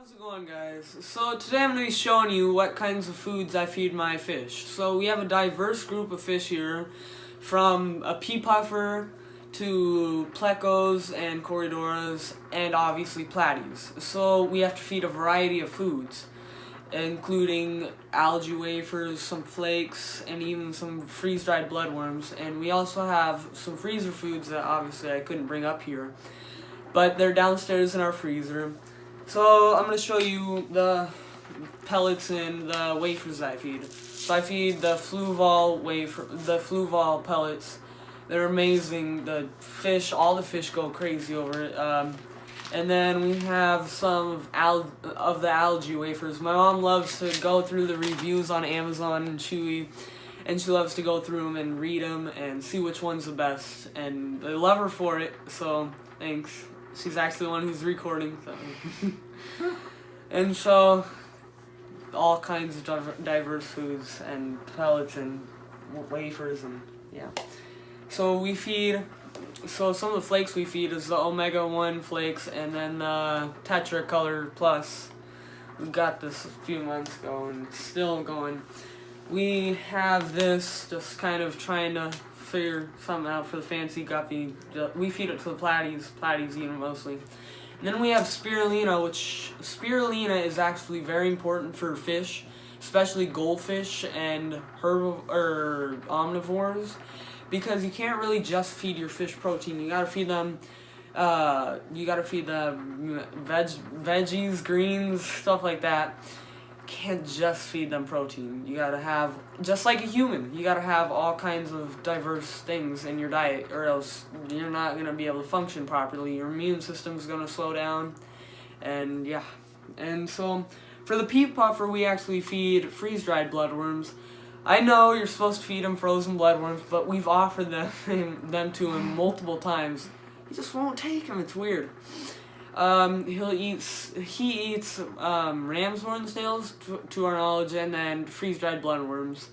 How's it going, guys? So today I'm going to be showing you what kinds of foods I feed my fish. So we have a diverse group of fish here, from a pea puffer to plecos and corydoras and obviously platies. So we have to feed a variety of foods, including algae wafers, some flakes, and even some freeze-dried bloodworms. And we also have some freezer foods that obviously I couldn't bring up here, but they're downstairs in our freezer. So I'm going to show you the pellets and the wafers that I feed. So I feed the Fluval pellets. They're amazing. All the fish go crazy over it. And then we have some of the algae wafers. My mom loves to go through the reviews on Amazon and Chewy, and she loves to go through them and read them and see which one's the best. And I love her for it, so thanks. She's actually the one who's recording. So. And so, all kinds of diverse foods and pellets and wafers and yeah. So we feed. So some of the flakes we feed is the Omega-1 flakes and then the Tetra Color Plus. We got this a few months ago and it's still going. We have this, just kind of trying to figure something out for the fancy guppy. We feed it to the platies. Platies eat it mostly. And then we have spirulina, which spirulina is actually very important for fish, especially goldfish and omnivores, because you can't really just feed your fish protein. You gotta feed them. You gotta feed them veggies, greens, stuff like that. Can't just feed them protein. You gotta have, just like a human, you gotta have all kinds of diverse things in your diet, or else you're not gonna be able to function properly. Your immune system's gonna slow down, and yeah. And so for the pea puffer, we actually feed freeze-dried bloodworms. I know you're supposed to feed him frozen bloodworms, but we've offered them to him multiple times. He just won't take them. It's weird. He eats ram's horn snails, to our knowledge, and then freeze-dried bloodworms.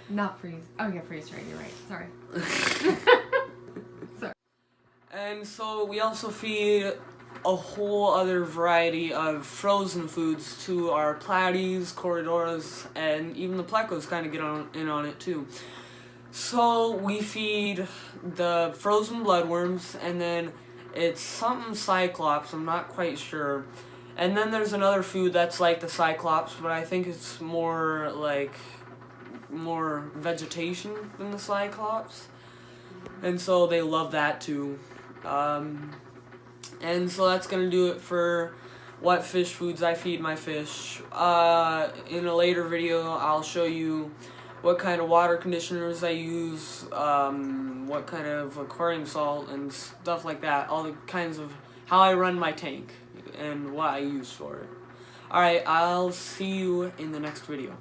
Not freeze. Oh yeah, freeze-dried. You're right. Sorry. Sorry. And so we also feed a whole other variety of frozen foods to our platies, corydoras, and even the plecos kind of get in on it too. So we feed the frozen bloodworms, and then it's something cyclops, I'm not quite sure. And then there's another food that's like the cyclops, but I think it's more vegetation than the cyclops. And so they love that too. And so that's going to do it for what fish foods I feed my fish. In a later video, I'll show you what kind of water conditioners I use, what kind of aquarium salt and stuff like that. All the kinds of how I run my tank and what I use for it. Alright, I'll see you in the next video.